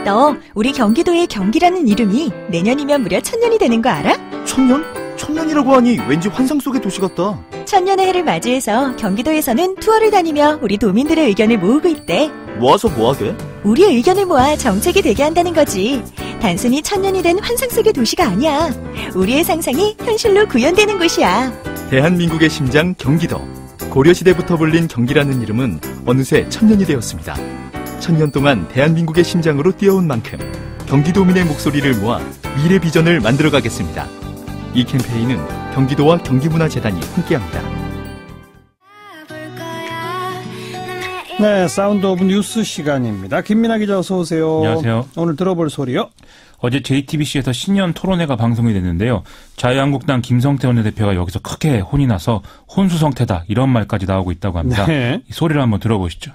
너 우리 경기도의 경기라는 이름이 내년이면 무려 1000년이 되는 거 알아? 1000년? 1000년이라고 하니 왠지 환상 속의 도시 같다. 1000년의 해를 맞이해서 경기도에서는 투어를 다니며 우리 도민들의 의견을 모으고 있대. 모아서 뭐하게? 우리의 의견을 모아 정책이 되게 한다는 거지. 단순히 1000년이 된 환상 속의 도시가 아니야. 우리의 상상이 현실로 구현되는 곳이야. 대한민국의 심장 경기도. 고려시대부터 불린 경기라는 이름은 어느새 1000년이 되었습니다. 1000년 동안 대한민국의 심장으로 뛰어온 만큼 경기도민의 목소리를 모아 미래 비전을 만들어가겠습니다. 이 캠페인은 경기도와 경기문화재단이 함께합니다. 네, 사운드 오브 뉴스 시간입니다. 김민아 기자 어서 오세요. 안녕하세요. 오늘 들어볼 소리요? 어제 JTBC에서 신년 토론회가 방송이 됐는데요. 자유한국당 김성태 원내대표가 여기서 크게 혼이 나서 혼수성태다 이런 말까지 나오고 있다고 합니다. 네. 이 소리를 한번 들어보시죠.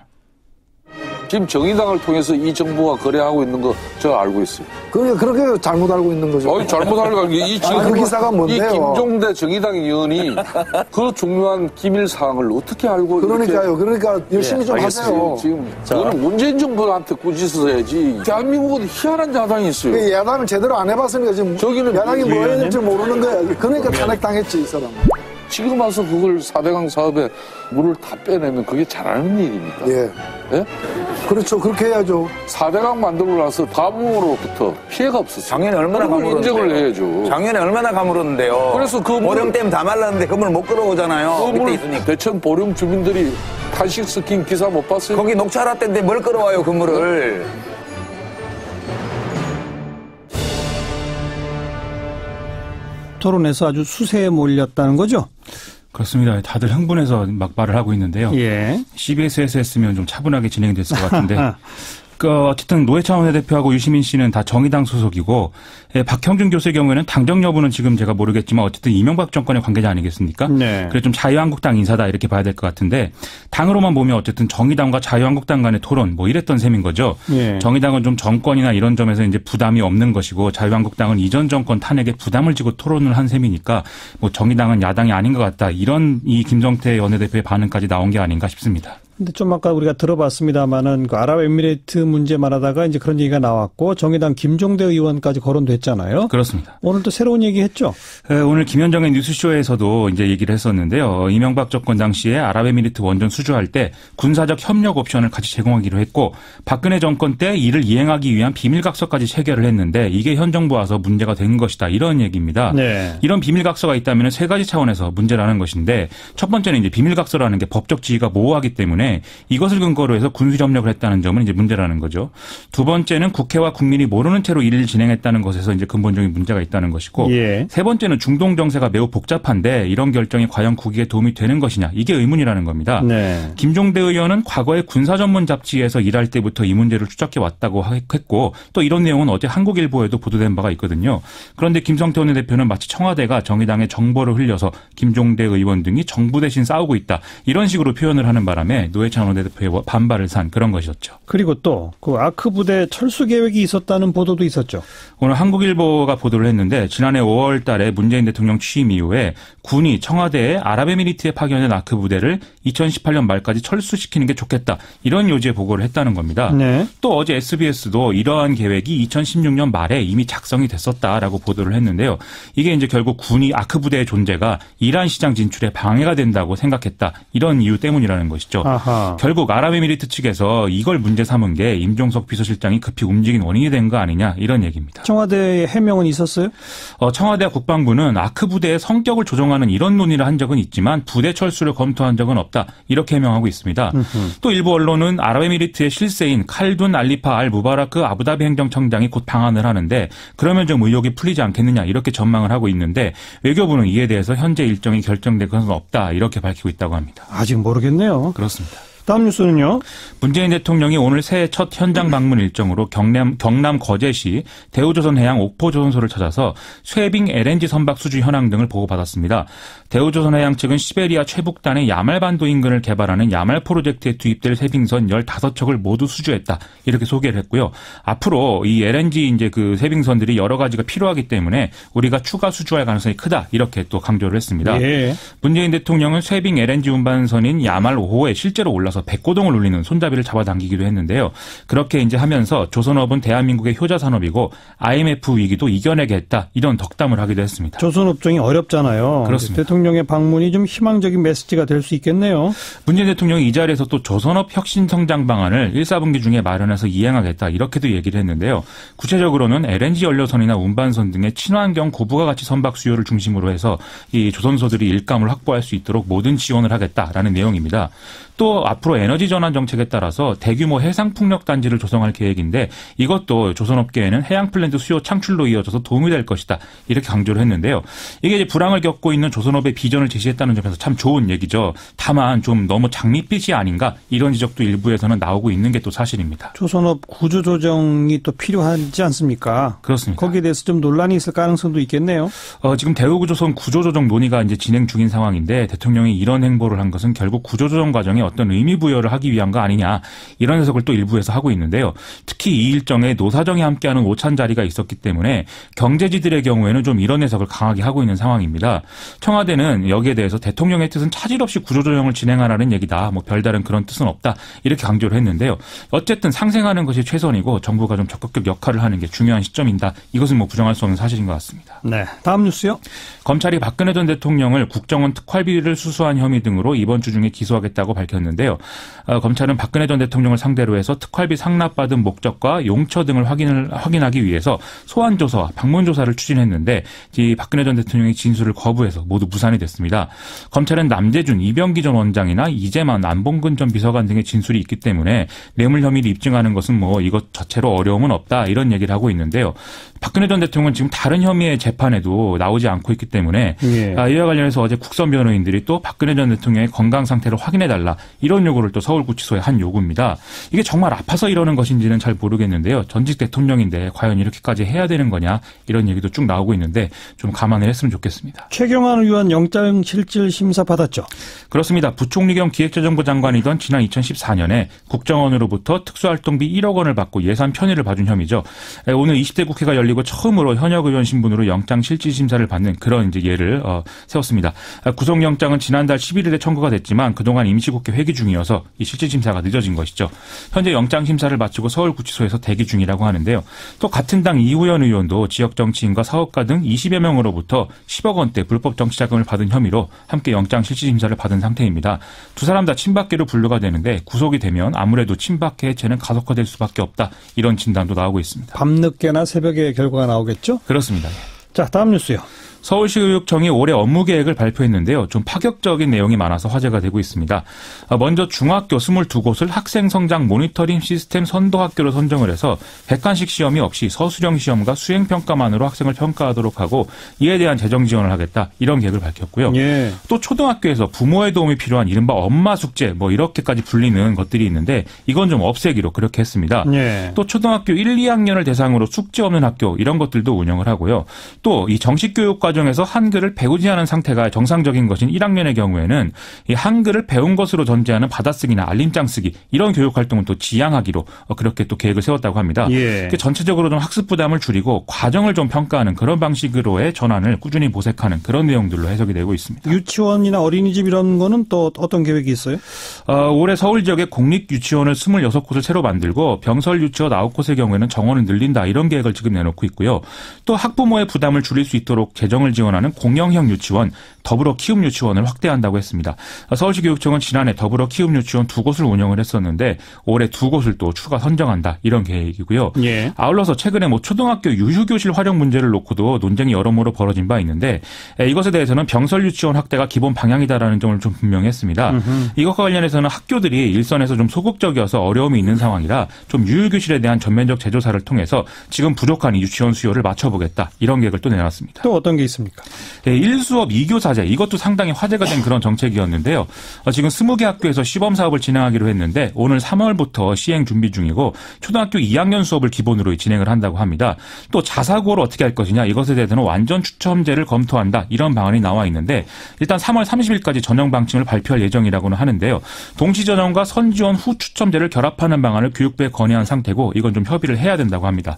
지금 정의당을 통해서 이 정부가 거래하고 있는 거 저 알고 있어요. 그렇게 잘못 알고 있는 거죠. 아니, 잘못 알고 이 지금 그 기사가 뭔데요? 이 김종대 정의당 의원이 그 중요한 기밀 사항을 어떻게 알고 그러니까요. 그러니까 열심히 좀 알겠어요. 하세요. 지금 그거는 문재인 정부한테 꾸짖어야지. 대한민국은 희한한 야당이 있어요. 야당을 제대로 안 해봤으니까 지금 저기는 야당이 뭐 해야 될지 모르는 거야. 그러니까 탄핵당했지 이 사람은. 지금 와서 그걸 4대강 사업에 물을 다 빼내면 그게 잘하는 일입니까? 예. 예? 그렇죠. 그렇게 해야죠. 4대강 만들고 나서 다음으로부터 피해가 없었어요. 작년에 얼마나 가물었는데요. 인정을 해야죠. 작년에 얼마나 가물었는데요. 그래서 그 보령댐 다 말랐는데 그 물 못 끌어오잖아요. 밑에 있으니까. 대천 보령 주민들이 탄식 스킨 기사 못 봤어요? 거기 녹차라 땐데 뭘 끌어와요 그 물을. 토론에서 아주 수세에 몰렸다는 거죠? 그렇습니다. 다들 흥분해서 막말을 하고 있는데요. 예. CBS에서 했으면 좀 차분하게 진행이 됐을 것 같은데 어쨌든 노회찬 원내대표하고 유시민 씨는 다 정의당 소속이고 박형준 교수의 경우에는 당적 여부는 지금 제가 모르겠지만 어쨌든 이명박 정권의 관계자 아니겠습니까? 네. 그래서 좀 자유한국당 인사다 이렇게 봐야 될 것 같은데 당으로만 보면 어쨌든 정의당과 자유한국당 간의 토론 뭐 이랬던 셈인 거죠. 예. 정의당은 좀 정권이나 이런 점에서 이제 부담이 없는 것이고 자유한국당은 이전 정권 탄핵에 부담을 지고 토론을 한 셈이니까 뭐 정의당은 야당이 아닌 것 같다. 이런 이 김성태 원내대표의 반응까지 나온 게 아닌가 싶습니다. 근데 좀 아까 우리가 들어봤습니다만은 그 아랍에미레이트 문제 말하다가 이제 그런 얘기가 나왔고 정의당 김종대 의원까지 거론됐잖아요. 그렇습니다. 오늘 또 새로운 얘기 했죠? 오늘 김현정의 뉴스쇼에서도 이제 얘기를 했었는데요. 이명박 정권 당시에 아랍에미리트 원전 수주할 때 군사적 협력 옵션을 같이 제공하기로 했고 박근혜 정권 때 이를 이행하기 위한 비밀각서까지 체결을 했는데 이게 현 정부 와서 문제가 된 것이다. 이런 얘기입니다. 네. 이런 비밀각서가 있다면 세 가지 차원에서 문제라는 것인데 첫 번째는 이제 비밀각서라는 게 법적 지위가 모호하기 때문에 이것을 근거로 해서 군수협력을 했다는 점은 이제 문제라는 거죠. 두 번째는 국회와 국민이 모르는 채로 일을 진행했다는 것에서 이제 근본적인 문제가 있다는 것이고 예. 세 번째는 중동 정세가 매우 복잡한데 이런 결정이 과연 국익에 도움이 되는 것이냐 이게 의문이라는 겁니다. 네. 김종대 의원은 과거에 군사 전문 잡지에서 일할 때부터 이 문제를 추적해 왔다고 했고 또 이런 내용은 어제 한국일보에도 보도된 바가 있거든요. 그런데 김성태 원내대표는 마치 청와대가 정의당의 정보를 흘려서 김종대 의원 등이 정부 대신 싸우고 있다 이런 식으로 표현을 하는 바람에 노회찬 원내대표의 반발을 산 그런 것이었죠. 그리고 또 그 아크 부대 철수 계획이 있었다는 보도도 있었죠. 오늘 한국일보가 보도를 했는데 지난해 5월 달에 문재인 대통령 취임 이후에 군이 청와대에 아랍에미리트에 파견된 아크 부대를 2018년 말까지 철수시키는 게 좋겠다. 이런 요지의 보고를 했다는 겁니다. 네. 또 어제 SBS도 이러한 계획이 2016년 말에 이미 작성이 됐었다라고 보도를 했는데요. 이게 이제 결국 군이 아크 부대의 존재가 이란 시장 진출에 방해가 된다고 생각했다. 이런 이유 때문이라는 것이죠. 아하. 결국 아랍에미리트 측에서 이걸 문제 삼은 게 임종석 비서실장이 급히 움직인 원인이 된 거 아니냐 이런 얘기입니다. 청와대의 해명은 있었어요? 청와대와 국방부는 아크 부대의 성격을 조정하는 이런 논의를 한 적은 있지만 부대 철수를 검토한 적은 없다. 이렇게 해명하고 있습니다. 또 일부 언론은 아랍에미리트의 실세인 칼둔 알리파 알 무바라크 아부다비 행정청장이 곧 방한을 하는데 그러면 좀 의혹이 풀리지 않겠느냐 이렇게 전망을 하고 있는데 외교부는 이에 대해서 현재 일정이 결정된 것은 없다. 이렇게 밝히고 있다고 합니다. 아직 모르겠네요. 그렇습니다. 다음 뉴스는요. 문재인 대통령이 오늘 새해 첫 현장 방문 일정으로 경남 거제시 대우조선해양 옥포조선소를 찾아서 쇠빙 LNG 선박 수주 현황 등을 보고받았습니다. 대우조선해양 측은 시베리아 최북단의 야말반도 인근을 개발하는 야말 프로젝트에 투입될 쇠빙선 15척을 모두 수주했다. 이렇게 소개를 했고요. 앞으로 이 LNG 이제 그 쇠빙선들이 여러 가지가 필요하기 때문에 우리가 추가 수주할 가능성이 크다. 이렇게 또 강조를 했습니다. 예. 문재인 대통령은 쇠빙 LNG 운반선인 야말 5호에 실제로 올라서 들어서 백고동을 울리는 손잡이를 잡아당기기도 했는데요. 그렇게 이제 하면서 조선업은 대한민국의 효자 산업이고 IMF 위기도 이겨내겠다 이런 덕담을 하기도 했습니다. 조선업종이 어렵잖아요. 그렇습니다. 대통령의 방문이 좀 희망적인 메시지가 될 수 있겠네요. 문재인 대통령이 이 자리에서 또 조선업 혁신 성장 방안을 1사분기 중에 마련해서 이행하겠다 이렇게도 얘기를 했는데요. 구체적으로는 LNG 연료선이나 운반선 등의 친환경 고부가 가치 선박 수요를 중심으로 해서 이 조선소들이 일감을 확보할 수 있도록 모든 지원을 하겠다라는 내용입니다. 또 앞으로 에너지 전환 정책에 따라서 대규모 해상 풍력 단지를 조성할 계획인데 이것도 조선업계에는 해양 플랜트 수요 창출로 이어져서 도움이 될 것이다 이렇게 강조를 했는데요. 이게 이제 불황을 겪고 있는 조선업의 비전을 제시했다는 점에서 참 좋은 얘기죠. 다만 좀 너무 장밋빛이 아닌가 이런 지적도 일부에서는 나오고 있는 게 또 사실입니다. 조선업 구조조정이 또 필요하지 않습니까? 그렇습니다. 거기에 대해서 좀 논란이 있을 가능성도 있겠네요. 지금 대우조선 구조조정 논의가 이제 진행 중인 상황인데 대통령이 이런 행보를 한 것은 결국 구조조정 과정에 어떤 의미 부여를 하기 위한 거 아니냐 이런 해석을 또 일부에서 하고 있는데요. 특히 이 일정에 노사정이 함께하는 오찬 자리가 있었기 때문에 경제지들의 경우에는 좀 이런 해석을 강하게 하고 있는 상황입니다. 청와대는 여기에 대해서 대통령의 뜻은 차질 없이 구조조정을 진행하라는 얘기다. 뭐 별다른 그런 뜻은 없다. 이렇게 강조를 했는데요. 어쨌든 상생하는 것이 최선이고 정부가 좀 적극적 역할을 하는 게 중요한 시점이다. 이것은 뭐 부정할 수 없는 사실인 것 같습니다. 네, 다음 뉴스요. 검찰이 박근혜 전 대통령을 국정원 특활비를 수수한 혐의 등으로 이번 주 중에 기소하겠다고 밝혔는데요. 검찰은 박근혜 전 대통령을 상대로 해서 특활비 상납받은 목적과 용처 등을 확인하기 위해서 소환조사와 방문조사를 추진했는데 이 박근혜 전 대통령이 진술을 거부해서 모두 무산이 됐습니다. 검찰은 남재준, 이병기 전 원장이나 이재만, 안봉근 전 비서관 등의 진술이 있기 때문에 뇌물 혐의를 입증하는 것은 뭐 이것 자체로 어려움은 없다 이런 얘기를 하고 있는데요. 박근혜 전 대통령은 지금 다른 혐의의 재판에도 나오지 않고 있기 때문에 이와 관련해서 어제 국선 변호인들이 또 박근혜 전 대통령의 건강 상태를 확인해달라 이런 요구를 또 서울구치소에 한 요구입니다. 이게 정말 아파서 이러는 것인지는 잘 모르겠는데요. 전직 대통령인데 과연 이렇게까지 해야 되는 거냐 이런 얘기도 쭉 나오고 있는데 좀 감안을 했으면 좋겠습니다. 최경환 의원 영장실질 심사 받았죠? 그렇습니다. 부총리 겸 기획재정부 장관이던 지난 2014년에 국정원으로부터 특수활동비 1억 원을 받고 예산 편의를 봐준 혐의죠. 오늘 20대 국회가 열리고 처음으로 현역 의원 신분으로 영장실질심사를 받는 그런 이제 예를 세웠습니다. 구속영장은 지난달 11일에 청구가 됐지만 그동안 임시국회 회기 중이어서 이 실질심사가 늦어진 것이죠. 현재 영장심사를 마치고 서울구치소에서 대기 중이라고 하는데요. 또 같은 당 이후연 의원도 지역정치인과 사업가 등 20여 명으로부터 10억 원대 불법 정치자금을 받은 혐의로 함께 영장실질심사를 받은 상태입니다. 두 사람 다 친박계로 분류가 되는데 구속이 되면 아무래도 친박계 해체는 가속화될 수밖에 없다. 이런 진단도 나오고 있습니다. 밤늦게나 새벽에 결과가 나오겠죠? 그렇습니다. 자, 다음 뉴스요. 서울시교육청이 올해 업무 계획을 발표했는데요. 좀 파격적인 내용이 많아서 화제가 되고 있습니다. 먼저 중학교 22곳을 학생 성장 모니터링 시스템 선도학교로 선정을 해서 백관식 시험이 없이 서술형 시험과 수행평가만으로 학생을 평가하도록 하고 이에 대한 재정 지원을 하겠다. 이런 계획을 밝혔고요. 또 초등학교에서 부모의 도움이 필요한 이른바 엄마 숙제 뭐 이렇게까지 불리는 것들이 있는데 이건 좀 없애기로 그렇게 했습니다. 또 초등학교 1, 2학년을 대상으로 숙제 없는 학교 이런 것들도 운영을 하고요. 또 이 정식 교육 과정에서 한글을 배우지 않은 상태가 정상적인 것인 1학년의 경우에는 이 한글을 배운 것으로 전제하는 받아쓰기나 알림장 쓰기 이런 교육 활동은 또 지양하기로 그렇게 또 계획을 세웠다고 합니다. 전체적으로 좀 학습 부담을 줄이고 과정을 좀 평가하는 그런 방식으로의 전환을 꾸준히 모색하는 그런 내용들로 해석이 되고 있습니다. 유치원이나 어린이집 이런 거는 또 어떤 계획이 있어요? 올해 서울 지역에 공립 유치원을 26곳을 새로 만들고 병설 유치원 9곳의 경우에는 정원을 늘린다 이런 계획을 지금 내놓고 있고요. 또 학부모의 부담을 줄일 수 있도록 재정을 지원하는 공영형 유치원, 더불어 키움 유치원을 확대한다고 했습니다. 서울시 교육청은 지난해 더불어 키움 유치원 2곳을 운영을 했었는데 올해 2곳을 또 추가 선정한다 이런 계획이고요. 아울러서 최근에 뭐 초등학교 유휴교실 활용 문제를 놓고도 논쟁이 여러모로 벌어진 바 있는데 이것에 대해서는 병설 유치원 확대가 기본 방향이다라는 점을 좀 분명했습니다. 이것과 관련해서는 학교들이 일선에서 좀 소극적이어서 어려움이 있는 상황이라 좀 유휴교실에 대한 전면적 재조사를 통해서 지금 부족한 유치원 수요를 맞춰보겠다 이런 계획을 또 내놨습니다. 또 어떤 게 있습니까? 1수업 2교사제 이것도 상당히 화제가 된 그런 정책이었는데요. 지금 20개 학교에서 시범 사업을 진행하기로 했는데 오늘 3월부터 시행 준비 중이고 초등학교 2학년 수업을 기본으로 진행을 한다고 합니다. 또 자사고를 어떻게 할 것이냐 이것에 대해서는 완전 추첨제를 검토한다 이런 방안이 나와 있는데 일단 3월 30일까지 전형 방침을 발표할 예정이라고는 하는데요. 동시 전형과 선지원 후 추첨제를 결합하는 방안을 교육부에 건의한 상태고 이건 좀 협의를 해야 된다고 합니다.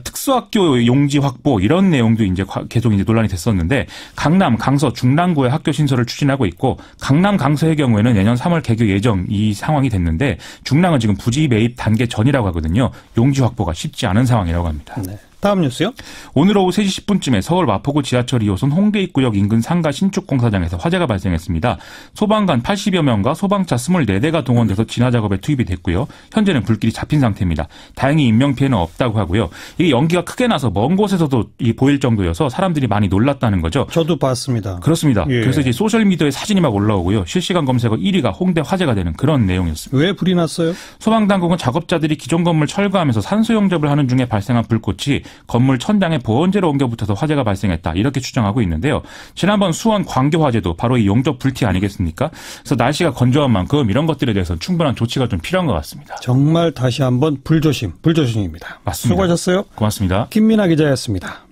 특수학교 용지 확보 이런 내용도 이제 계속 이제 논란이 논란이 됐었는데 강남, 강서, 중랑구의 학교 신설을 추진하고 있고 강남, 강서의 경우에는 내년 3월 개교 예정 이 상황이 됐는데 중랑은 지금 부지 매입 단계 전이라고 하거든요. 용지 확보가 쉽지 않은 상황이라고 합니다. 네. 다음 뉴스요? 오늘 오후 3시 10분쯤에 서울 마포구 지하철 2호선 홍대 입구역 인근 상가 신축 공사장에서 화재가 발생했습니다. 소방관 80여 명과 소방차 24대가 동원돼서 진화 작업에 투입이 됐고요. 현재는 불길이 잡힌 상태입니다. 다행히 인명피해는 없다고 하고요. 이게 연기가 크게 나서 먼 곳에서도 보일 정도여서 사람들이 많이 놀랐다는 거죠. 저도 봤습니다. 그렇습니다. 예. 그래서 이제 소셜미디어에 사진이 막 올라오고요. 실시간 검색어 1위가 홍대 화재가 되는 그런 내용이었습니다. 왜 불이 났어요? 소방당국은 작업자들이 기존 건물 철거하면서 산소 용접을 하는 중에 발생한 불꽃이 건물 천장에 보온재로 옮겨 붙어서 화재가 발생했다. 이렇게 추정하고 있는데요. 지난번 수원 광교 화재도 바로 이 용접 불티 아니겠습니까? 그래서 날씨가 건조한 만큼 이런 것들에 대해서는 충분한 조치가 좀 필요한 것 같습니다. 정말 다시 한번 불조심입니다. 맞습니다. 수고하셨어요. 고맙습니다. 김민아 기자였습니다.